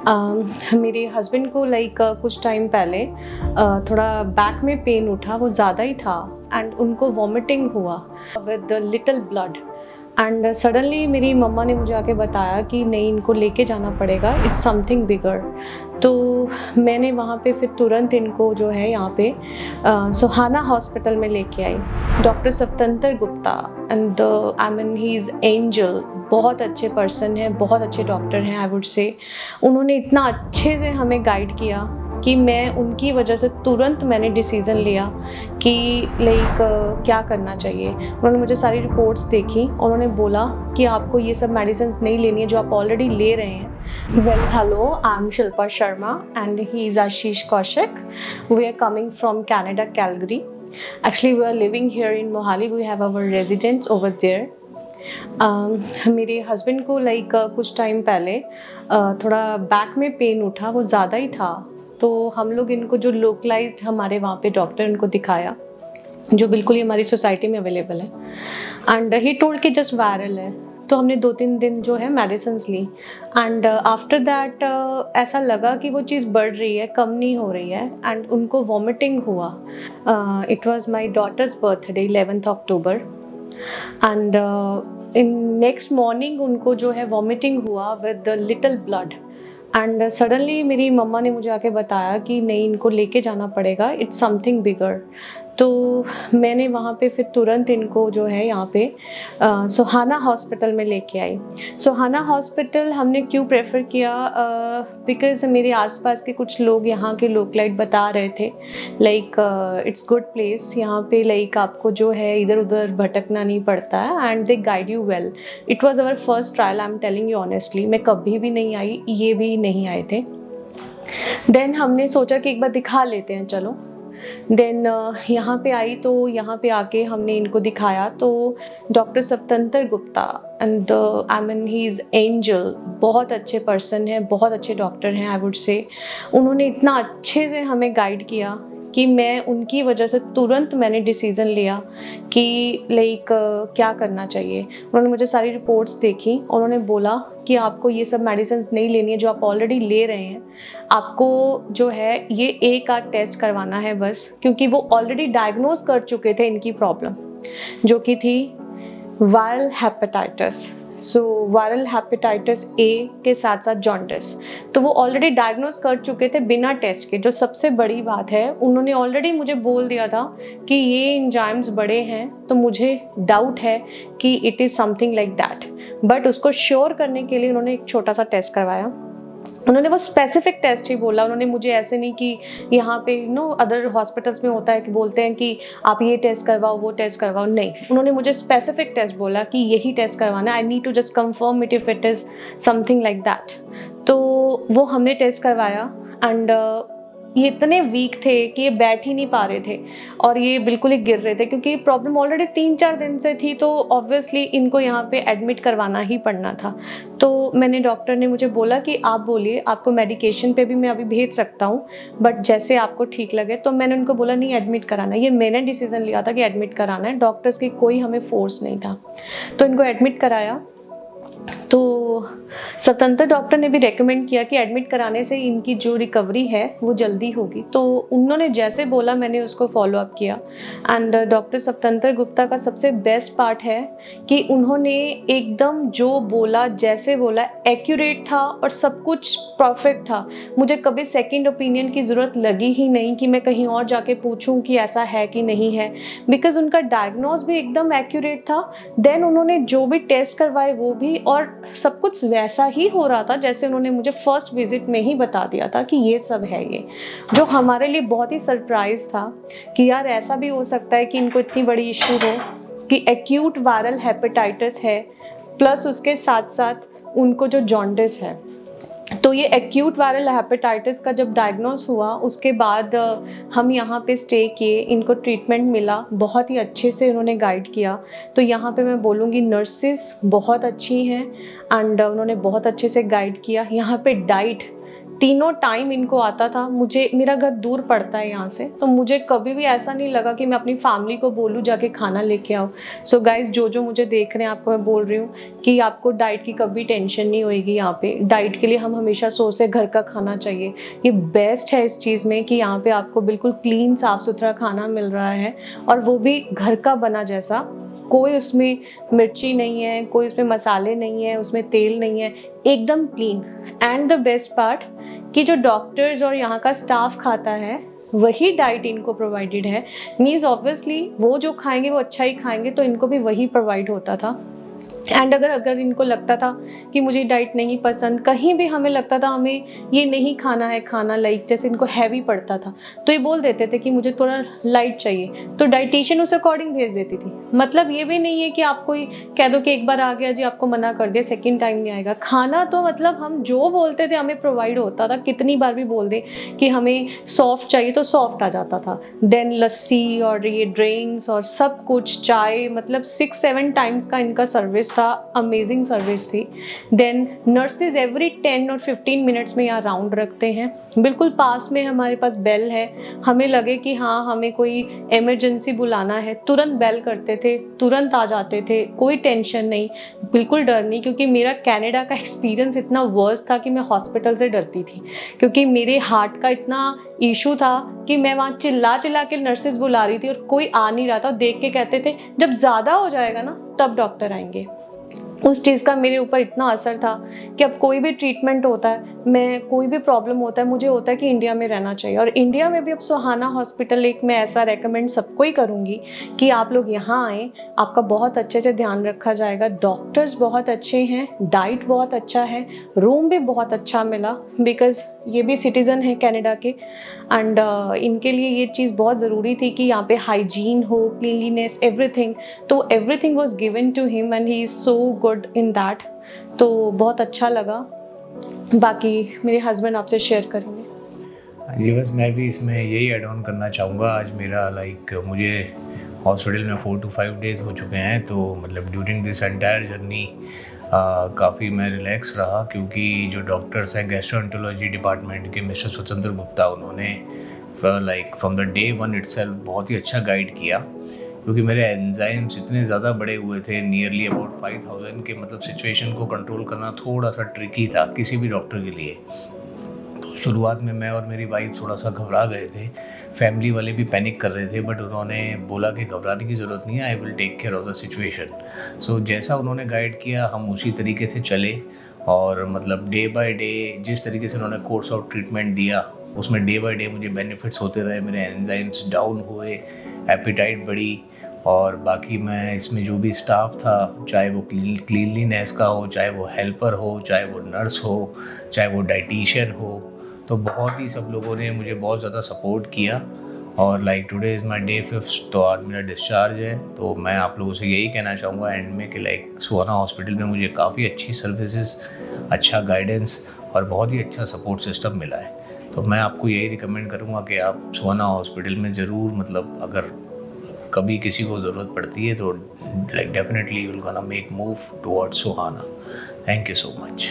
मेरे हस्बैंड को कुछ टाइम पहले थोड़ा बैक में पेन उठा, वो ज़्यादा ही था एंड उनको वॉमिटिंग हुआ with little blood and suddenly मेरी मम्मा ने मुझे आके बताया कि नहीं, इनको लेके जाना पड़ेगा, इट्स समथिंग बिगर। तो मैंने वहाँ पे फिर तुरंत इनको जो है यहाँ पे सुहाना हॉस्पिटल में लेके आई। डॉक्टर स्वतंत्र Gupta and I mean he is angel, बहुत अच्छे पर्सन हैं, बहुत अच्छे डॉक्टर हैं आई वुड से। उन्होंने इतना अच्छे से हमें गाइड किया कि मैं उनकी वजह से तुरंत मैंने डिसीज़न लिया कि क्या करना चाहिए। उन्होंने मुझे सारी रिपोर्ट्स देखी, उन्होंने बोला कि आपको ये सब मेडिसिन नहीं लेनी है जो आप ऑलरेडी ले रहे हैं। Well, hello, I am Shilpa Sharma and he is Ashish Kaushik. We are coming from Canada, Calgary. Actually, we are living here in Mohali. We have our residence over there. मेरे हस्बैंड को कुछ टाइम पहले थोड़ा बैक में पेन उठा, वो ज़्यादा ही था। तो हम लोग इनको जो लोकलाइज्ड हमारे वहाँ पे डॉक्टर इनको दिखाया, जो बिल्कुल ही हमारी सोसाइटी में अवेलेबल है, एंड ही टोल्ड कि जस्ट वायरल है। तो हमने 2-3 दिन जो है मेडिसिन्स ली एंड आफ्टर दैट ऐसा लगा कि वो चीज़ बढ़ रही है, कम नहीं हो रही है एंड उनको वॉमिटिंग हुआ। It was my daughter's birthday 11th October and in next morning उनको जो है वॉमिटिंग हुआ with little blood and suddenly मेरी मम्मा ने मुझे आके बताया कि नहीं, इनको लेके जाना पड़ेगा, इट्स समथिंग बिगर। तो मैंने वहाँ पे फिर तुरंत इनको जो है यहाँ पे सुहाना हॉस्पिटल में लेके आई। सुहाना हॉस्पिटल हमने क्यों प्रेफर किया? बिकॉज़ मेरे आसपास के कुछ लोग यहाँ के लोकलाइट बता रहे थे इट्स गुड प्लेस, यहाँ पे आपको जो है इधर उधर भटकना नहीं पड़ता है and they guide you well. It was our first trial, I am telling you honestly. मैं कभी भी नहीं आई, ये भी नहीं आए थे। देन हमने सोचा कि एक बार दिखा लेते हैं, चलो। देन यहाँ पे आई, तो यहाँ पे आके हमने इनको दिखाया तो डॉक्टर स्वतंत्र Gupta and I mean he is angel, बहुत अच्छे पर्सन हैं, बहुत अच्छे डॉक्टर हैं आई वुड से। उन्होंने इतना अच्छे से हमें गाइड किया कि मैं उनकी वजह से तुरंत मैंने डिसीज़न लिया कि क्या करना चाहिए। उन्होंने मुझे सारी रिपोर्ट्स देखी, उन्होंने बोला कि आपको ये सब मेडिसिन नहीं लेनी है जो आप ऑलरेडी ले रहे हैं। आपको जो है ये एक आध टेस्ट करवाना है बस, क्योंकि वो ऑलरेडी डायग्नोज कर चुके थे इनकी प्रॉब्लम, जो कि थी viral hepatitis. So viral hepatitis A के साथ साथ जॉन्डिस। तो वो ऑलरेडी डायग्नोज कर चुके थे बिना टेस्ट के। जो सबसे बड़ी बात है, उन्होंने ऑलरेडी मुझे बोल दिया था कि ये एंजाइम्स बड़े हैं, तो मुझे डाउट है कि it is something like that. But उसको श्योर करने के लिए उन्होंने एक छोटा सा टेस्ट करवाया। उन्होंने वो स्पेसिफिक टेस्ट ही बोला, उन्होंने मुझे ऐसे नहीं कि यहाँ पे अदर हॉस्पिटल्स में होता है कि बोलते हैं कि आप ये टेस्ट करवाओ, वो टेस्ट करवाओ। नहीं, उन्होंने मुझे स्पेसिफिक टेस्ट बोला कि यही टेस्ट करवाना है। I need to just confirm it if it is something like that. तो वो हमने टेस्ट करवाया एंड ये इतने वीक थे कि ये बैठ ही नहीं पा रहे थे और ये बिल्कुल ही गिर रहे थे, क्योंकि प्रॉब्लम ऑलरेडी 3-4 दिन से थी। तो ऑब्वियसली इनको यहाँ पे एडमिट करवाना ही पड़ना था। तो मैंने, डॉक्टर ने मुझे बोला कि आप बोलिए, आपको मेडिकेशन पे भी मैं अभी भेज सकता हूँ, बट जैसे आपको ठीक लगे। तो मैंने उनको बोला नहीं, एडमिट कराना है। ये मैंने डिसीज़न लिया था कि एडमिट कराना है, डॉक्टर्स की कोई हमें फोर्स नहीं था। तो इनको एडमिट कराया। तो स्वतंत्र डॉक्टर ने भी रेकमेंड किया कि एडमिट कराने से इनकी जो रिकवरी है वो जल्दी होगी। तो उन्होंने जैसे बोला मैंने उसको फॉलो अप किया। एंड डॉक्टर स्वतंत्र गुप्ता का सबसे बेस्ट पार्ट है कि उन्होंने एकदम जो बोला, जैसे बोला, एक्यूरेट था और सब कुछ परफेक्ट था। मुझे कभी सेकंड ओपिनियन की ज़रूरत लगी ही नहीं कि मैं कहीं और जाके पूछूं कि ऐसा है कि नहीं है, बिकॉज उनका डायग्नोज भी एकदम एक्यूरेट था। देन उन्होंने जो भी टेस्ट करवाए वो भी, और सब कुछ वैसा ही हो रहा था जैसे उन्होंने मुझे फर्स्ट विजिट में ही बता दिया था कि ये सब है। ये जो हमारे लिए बहुत ही सरप्राइज था कि यार ऐसा भी हो सकता है कि इनको इतनी बड़ी इशू हो कि एक्यूट वायरल हेपेटाइटिस है, प्लस उसके साथ साथ उनको जो जॉन्डिस है। तो ये एक्यूट वायरल हेपेटाइटिस का जब डायग्नोस हुआ, उसके बाद हम यहाँ पे स्टे किए, इनको ट्रीटमेंट मिला, बहुत ही अच्छे से उन्होंने गाइड किया। तो यहाँ पे मैं बोलूँगी नर्सेस बहुत अच्छी हैं एंड उन्होंने बहुत अच्छे से गाइड किया। यहाँ पे डाइट तीनों टाइम इनको आता था। मुझे, मेरा घर दूर पड़ता है यहाँ से, तो मुझे कभी भी ऐसा नहीं लगा कि मैं अपनी फैमिली को बोलूँ जाके खाना लेके आओ। सो गाइज, जो मुझे देख रहे हैं, आपको मैं बोल रही हूँ कि आपको डाइट की कभी टेंशन नहीं होएगी। यहाँ पे डाइट के लिए हम हमेशा सोचते हैं घर का खाना चाहिए। ये बेस्ट है इस चीज़ में कि यहाँ पे आपको बिल्कुल क्लीन साफ़ सुथरा खाना मिल रहा है, और वो भी घर का बना जैसा। कोई उसमें मिर्ची नहीं है, कोई उसमें मसाले नहीं है, उसमें तेल नहीं है, एकदम clean. And the best part कि जो डॉक्टर्स और यहाँ का स्टाफ खाता है वही डाइट इनको प्रोवाइडेड है। मीन्स ऑब्वियसली वो जो खाएंगे वो अच्छा ही खाएंगे, तो इनको भी वही प्रोवाइड होता था। एंड अगर इनको लगता था कि मुझे डाइट नहीं पसंद, कहीं भी हमें लगता था हमें ये नहीं खाना है खाना, लाइक जैसे इनको हैवी पड़ता था, तो ये बोल देते थे कि मुझे थोड़ा लाइट चाहिए, तो डाइटिशियन उस अकॉर्डिंग भेज देती थी। मतलब ये भी नहीं है कि आपको कह दो कि एक बार आ गया जी, आपको मना कर दिया, सेकेंड टाइम नहीं आएगा खाना। तो मतलब हम जो बोलते थे हमें प्रोवाइड होता था। कितनी बार भी बोल दे कि हमें सॉफ्ट चाहिए तो सॉफ्ट आ जाता था। देन लस्सी और ये ड्रिंक्स और सब कुछ, चाय, मतलब 6-7 टाइम्स का इनका सर्विस था। अमेजिंग सर्विस थी। देन नर्सेज एवरी 10 और 15 मिनट्स में यहाँ राउंड रखते हैं। बिल्कुल पास में हमारे पास बेल है, हमें लगे कि हाँ हमें कोई इमरजेंसी बुलाना है, तुरंत बेल करते थे, तुरंत आ जाते थे, कोई टेंशन नहीं, बिल्कुल डर नहीं। क्योंकि मेरा कनाडा का एक्सपीरियंस इतना वर्स्ट था कि मैं हॉस्पिटल से डरती थी, क्योंकि मेरे हार्ट का इतना इशू था कि मैं वहाँ चिल्ला चिल्ला के नर्सेज बुला रही थी और कोई आ नहीं रहा था। देख के कहते थे जब ज़्यादा हो जाएगा ना तब डॉक्टर आएंगे। उस चीज़ का मेरे ऊपर इतना असर था कि अब कोई भी ट्रीटमेंट होता है, मैं कोई भी प्रॉब्लम होता है, मुझे होता है कि इंडिया में रहना चाहिए। और इंडिया में भी अब सुहाना हॉस्पिटल एक मैं ऐसा रेकमेंड सबको ही करूँगी कि आप लोग यहाँ आएँ, आपका बहुत अच्छे से ध्यान रखा जाएगा। डॉक्टर्स बहुत अच्छे हैं, डाइट बहुत अच्छा है, रूम भी बहुत अच्छा मिला, बिकॉज़ ये भी सिटीज़न है कनाडा के। एंड इनके लिए ये चीज़ बहुत ज़रूरी थी कि यहाँ पे हाइजीन हो, क्लीनलीनेस, एवरीथिंग। तो everything was given to him and he is so good in that. तो बहुत अच्छा लगा। बाकी मेरे हस्बैंड आपसे शेयर करेंगे। जी बस मैं भी इसमें यही ऐड ऑन करना चाहूँगा। आज मेरा मुझे हॉस्पिटल में 4 to 5 डेज़ हो चुके हैं, तो मतलब ड्यूरिंग दिस एंटायर जर्नी काफ़ी मैं रिलैक्स रहा, क्योंकि जो डॉक्टर्स हैं गैस्ट्रोएंटरोलॉजी डिपार्टमेंट के मिस्टर स्वतंत्र गुप्ता, उन्होंने from the day one itself बहुत ही अच्छा गाइड किया। क्योंकि मेरे एंजाइम्स इतने ज़्यादा बढ़े हुए थे, नियरली अबाउट 5000 के, मतलब सिचुएशन को कंट्रोल करना थोड़ा सा ट्रिकी था किसी भी डॉक्टर के लिए। तो शुरुआत में मैं और मेरी वाइफ थोड़ा सा घबरा गए थे, फैमिली वाले भी पैनिक कर रहे थे, बट उन्होंने बोला कि घबराने की ज़रूरत नहीं है, I will take care of the situation. So जैसा उन्होंने गाइड किया हम उसी तरीके से चले, और मतलब डे बाय डे जिस तरीके से उन्होंने कोर्स ऑफ ट्रीटमेंट दिया उसमें डे बाय डे मुझे बेनिफिट्स होते रहे। मेरे एंजाइम्स डाउन हुए, एपिटाइट बढ़ी, और बाकी मैं इसमें जो भी स्टाफ था, चाहे वो क्लीनलीनेस का हो, चाहे वो हेल्पर हो, चाहे वो नर्स हो, चाहे वो डाइटिशियन हो, तो बहुत ही सब लोगों ने मुझे बहुत ज़्यादा सपोर्ट किया। और today is my day 5th, तो आज मेरा डिस्चार्ज है। तो मैं आप लोगों से यही कहना चाहूँगा एंड में कि सुहाना हॉस्पिटल में मुझे काफ़ी अच्छी सर्विसेज, अच्छा गाइडेंस और बहुत ही अच्छा सपोर्ट सिस्टम मिला है। तो मैं आपको यही रिकमेंड करूँगा कि आप सुहाना हॉस्पिटल में ज़रूर, मतलब अगर कभी किसी को ज़रूरत पड़ती है तो definitely you will gonna make move towards Suhana. Thank you so much.